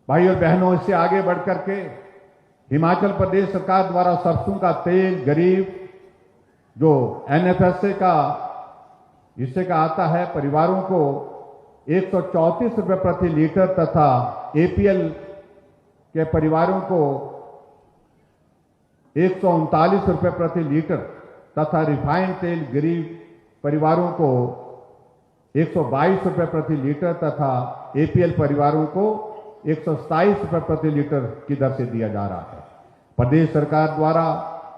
भाई और बहनों, इससे आगे बढ़ करके हिमाचल प्रदेश सरकार द्वारा सरसों का तेल गरीब जो एनएफएसए का हिस्से का आता है परिवारों को 134 रुपये प्रति लीटर तथा एपीएल के परिवारों को 139 रुपये प्रति लीटर तथा रिफाइंड तेल गरीब परिवारों को 122 रुपये प्रति लीटर तथा एपीएल परिवारों को 127 रुपये प्रति लीटर की दर से दिया जा रहा है। प्रदेश सरकार द्वारा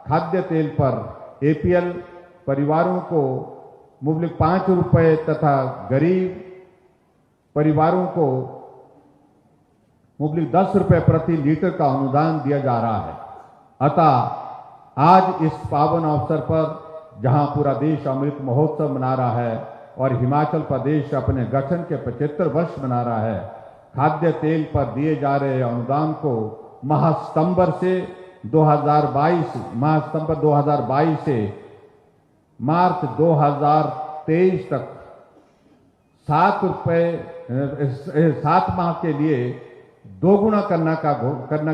खाद्य तेल पर एपीएल परिवारों को मुबलिक 5 रुपये तथा गरीब परिवारों को मुबलिक 10 रुपये प्रति लीटर का अनुदान दिया जा रहा है। अतः आज इस पावन अवसर पर जहां पूरा देश अमृत महोत्सव मना रहा है और हिमाचल प्रदेश अपने गठन के 75 वर्ष मना रहा है, खाद्य तेल पर दिए जा रहे अनुदान को माह सितंबर 2022 से मार्च 2023 तक 7 माह के लिए दोगुना करना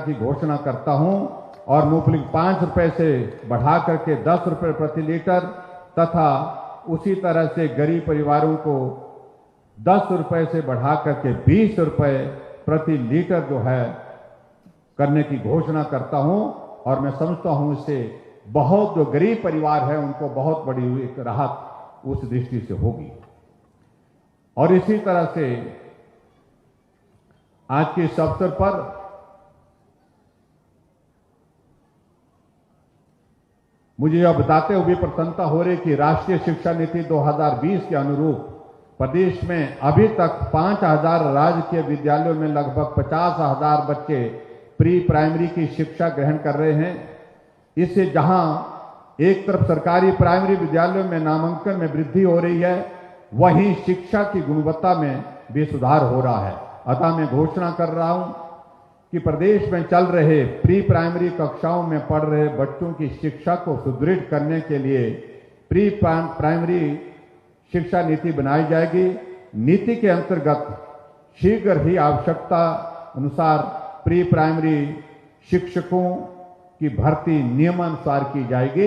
की घोषणा करता हूं और मुबलिक 5 रुपए से बढ़ा करके 10 रुपए प्रति लीटर तथा उसी तरह से गरीब परिवारों को 10 रुपए से बढ़ा करके 20 रुपए प्रति लीटर जो है करने की घोषणा करता हूं और मैं समझता हूं इससे बहुत जो गरीब परिवार है उनको बहुत बड़ी एक राहत उस दृष्टि से होगी। और इसी तरह से आज के इस अवसर पर मुझे यह बताते हुए प्रसन्नता हो रही कि राष्ट्रीय शिक्षा नीति 2020 के अनुरूप प्रदेश में अभी तक 5000 राजकीय विद्यालयों में लगभग 50,000 बच्चे प्री प्राइमरी की शिक्षा ग्रहण कर रहे हैं। इससे जहां एक तरफ सरकारी प्राइमरी विद्यालयों में नामांकन में वृद्धि हो रही है, वहीं शिक्षा की गुणवत्ता में भी सुधार हो रहा है। अतः मैं घोषणा कर रहा हूं कि प्रदेश में चल रहे प्री प्राइमरी कक्षाओं में पढ़ रहे बच्चों की शिक्षा को सुदृढ़ करने के लिए प्री प्राइमरी शिक्षा नीति बनाई जाएगी। नीति के अंतर्गत शीघ्र ही आवश्यकता अनुसार प्री प्राइमरी शिक्षकों की भर्ती नियमानुसार की जाएगी।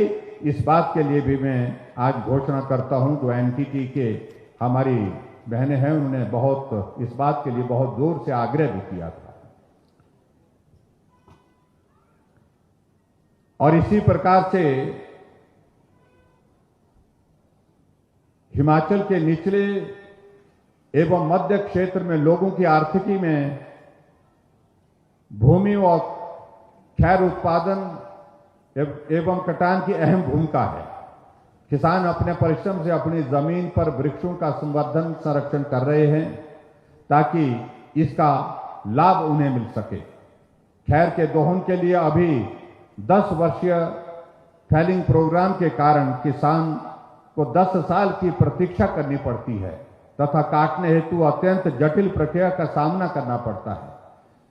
इस बात के लिए भी मैं आज घोषणा करता हूं। जो एनटीटी के हमारी बहनें हैं उन्होंने बहुत इस बात के लिए बहुत जोर से आग्रह भी किया था। और इसी प्रकार से हिमाचल के निचले एवं मध्य क्षेत्र में लोगों की आर्थिकी में भूमि और खैर उत्पादन एवं कटान की अहम भूमिका है। किसान अपने परिश्रम से अपनी जमीन पर वृक्षों का संवर्धन संरक्षण कर रहे हैं ताकि इसका लाभ उन्हें मिल सके। खैर के दोहन के लिए अभी 10 वर्षीय फैलिंग प्रोग्राम के कारण किसान को 10 साल की प्रतीक्षा करनी पड़ती है तथा काटने हेतु अत्यंत जटिल प्रक्रिया का सामना करना पड़ता है,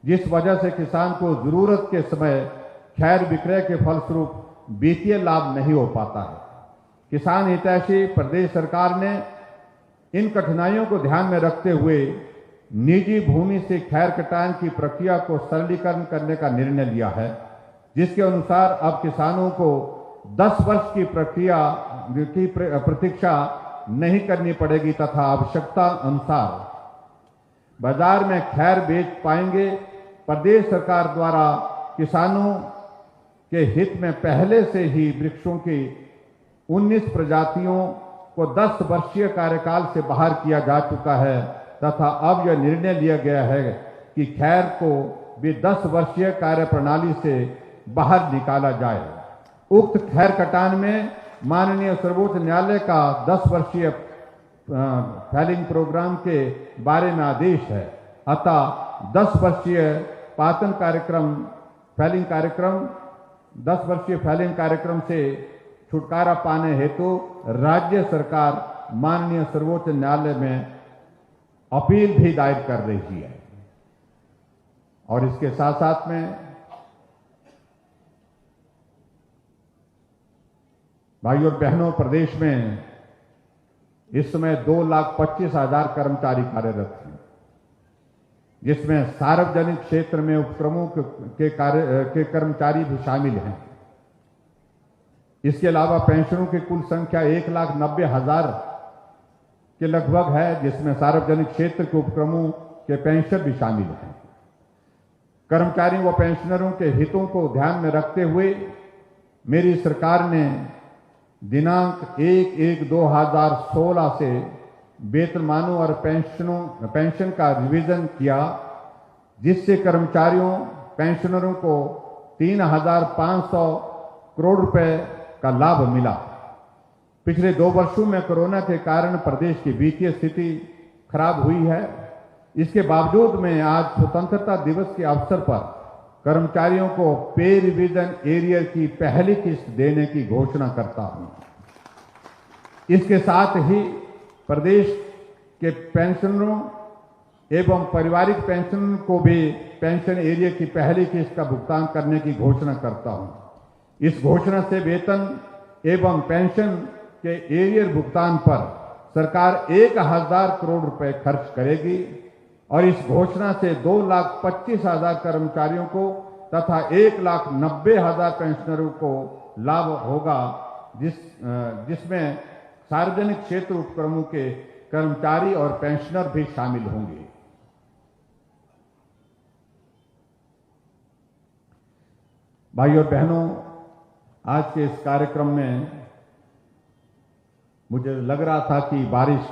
जिस वजह से किसान को जरूरत के समय खैर विक्रय के फलस्वरूप वित्तीय लाभ नहीं हो पाता है। किसान हितैषी प्रदेश सरकार ने इन कठिनाइयों को ध्यान में रखते हुए निजी भूमि से खैर कटान की प्रक्रिया को सरलीकरण करने का निर्णय लिया है, जिसके अनुसार अब किसानों को 10 वर्ष की प्रतीक्षा नहीं करनी पड़ेगी तथा आवश्यकता अनुसार बाजार में खैर बेच पाएंगे। प्रदेश सरकार द्वारा किसानों के हित में पहले से ही वृक्षों की 19 प्रजातियों को 10 वर्षीय कार्यकाल से बाहर किया जा चुका है तथा अब यह निर्णय लिया गया है कि खैर को भी 10 वर्षीय कार्य प्रणाली से बाहर निकाला जाए। उक्त खैर कटान में माननीय सर्वोच्च न्यायालय का 10 वर्षीय फैलिंग प्रोग्राम के बारे में आदेश है। अतः 10 वर्षीय पातन कार्यक्रम फैलिंग कार्यक्रम 10 वर्षीय फैलिंग कार्यक्रम से छुटकारा पाने हेतु राज्य सरकार माननीय सर्वोच्च न्यायालय में अपील भी दायर कर रही है। और इसके साथ साथ में भाइयों और बहनों, प्रदेश में इस समय 2,25,000 कर्मचारी कार्यरत हैं। जिसमें सार्वजनिक क्षेत्र में उपक्रमों के कर्मचारी भी शामिल हैं। इसके अलावा पेंशनरों की कुल संख्या 1,90,000 के लगभग है, जिसमें सार्वजनिक क्षेत्र के उपक्रमों के पेंशन भी शामिल हैं। कर्मचारियों व पेंशनरों के हितों को ध्यान में रखते हुए मेरी सरकार ने दिनांक 1/1/2016 से वेतनमानों और पेंशन का रिवीजन किया, जिससे कर्मचारियों पेंशनरों को 3,500 करोड़ रुपए का लाभ मिला। पिछले 2 वर्षों में कोरोना के कारण प्रदेश की वित्तीय स्थिति खराब हुई है। इसके बावजूद मैं आज स्वतंत्रता दिवस के अवसर पर कर्मचारियों को पे रिवीजन एरियर की पहली किस्त देने की घोषणा करता हूं। इसके साथ ही प्रदेश के पेंशनरों एवं पारिवारिक पेंशन को भी पेंशन एरियर की पहली किस्त का भुगतान करने की घोषणा करता हूं। इस घोषणा से वेतन एवं पेंशन के एरियर भुगतान पर सरकार 1,000 करोड़ रुपए खर्च करेगी और इस घोषणा से 2,25,000 कर्मचारियों को तथा 1,90,000 पेंशनरों को लाभ होगा, जिसमें सार्वजनिक क्षेत्र उपक्रमों के कर्मचारी और पेंशनर भी शामिल होंगे। भाइयों और बहनों, आज के इस कार्यक्रम में मुझे लग रहा था कि बारिश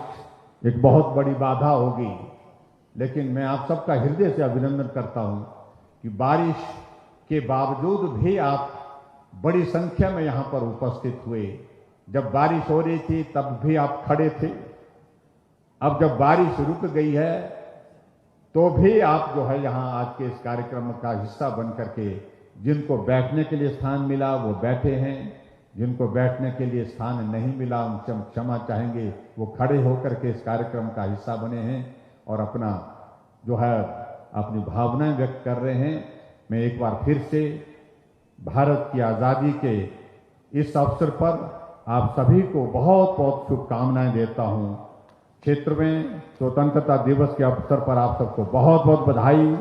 एक बहुत बड़ी बाधा होगी, लेकिन मैं आप सबका हृदय से अभिनंदन करता हूं कि बारिश के बावजूद भी आप बड़ी संख्या में यहां पर उपस्थित हुए। जब बारिश हो रही थी तब भी आप खड़े थे। अब जब बारिश रुक गई है तो भी आप जो है यहां आज के इस कार्यक्रम का हिस्सा बन करके, जिनको बैठने के लिए स्थान मिला वो बैठे हैं, जिनको बैठने के लिए स्थान नहीं मिला हम क्षमा चाहेंगे, वो खड़े होकर के इस कार्यक्रम का हिस्सा बने हैं और अपना जो है अपनी भावनाएं व्यक्त कर रहे हैं। मैं एक बार फिर से भारत की आज़ादी के इस अवसर पर आप सभी को बहुत बहुत शुभकामनाएं देता हूं। क्षेत्र में स्वतंत्रता दिवस के अवसर पर आप सबको बहुत बहुत बधाई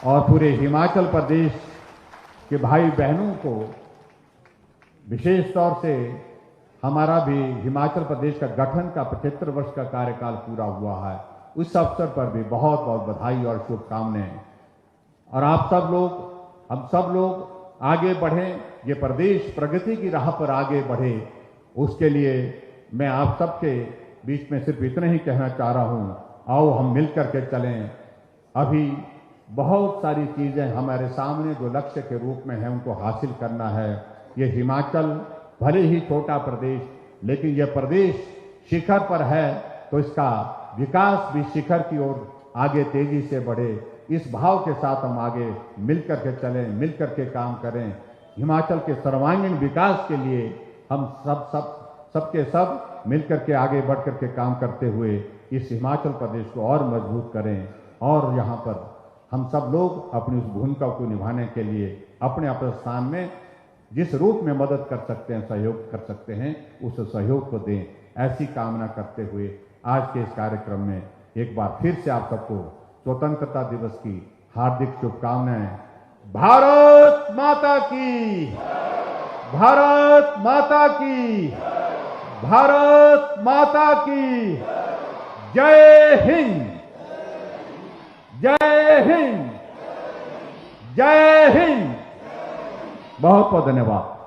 और पूरे हिमाचल प्रदेश के भाई बहनों को विशेष तौर से हमारा भी हिमाचल प्रदेश का गठन का 75 वर्ष का कार्यकाल पूरा हुआ है, उस अवसर पर भी बहुत बहुत बधाई और शुभकामनाएं। और आप सब लोग, हम सब लोग आगे बढ़ें, ये प्रदेश प्रगति की राह पर आगे बढ़े, उसके लिए मैं आप सबके बीच में सिर्फ इतना ही कहना चाह रहा हूं, आओ हम मिलकर के चलें। अभी बहुत सारी चीजें हमारे सामने जो लक्ष्य के रूप में है उनको हासिल करना है। ये हिमाचल भले ही छोटा प्रदेश, लेकिन यह प्रदेश शिखर पर है तो इसका विकास भी शिखर की ओर आगे तेजी से बढ़े। इस भाव के साथ हम आगे मिलकर के चलें, मिलकर के काम करें। हिमाचल के सर्वांगीण विकास के लिए हम सबके सब मिलकर के आगे बढ़ कर के काम करते हुए इस हिमाचल प्रदेश को और मजबूत करें। और यहाँ पर हम सब लोग अपनी उस भूमिका को निभाने के लिए अपने अपने स्थान में जिस रूप में मदद कर सकते हैं, सहयोग कर सकते हैं, उस सहयोग को दें। ऐसी कामना करते हुए आज के इस कार्यक्रम में एक बार फिर से आप सबको स्वतंत्रता दिवस की हार्दिक शुभकामनाएं। भारत माता की, भारत माता की, भारत माता की जय हिंद, जय हिंद, जय हिंद। बहुत बहुत धन्यवाद।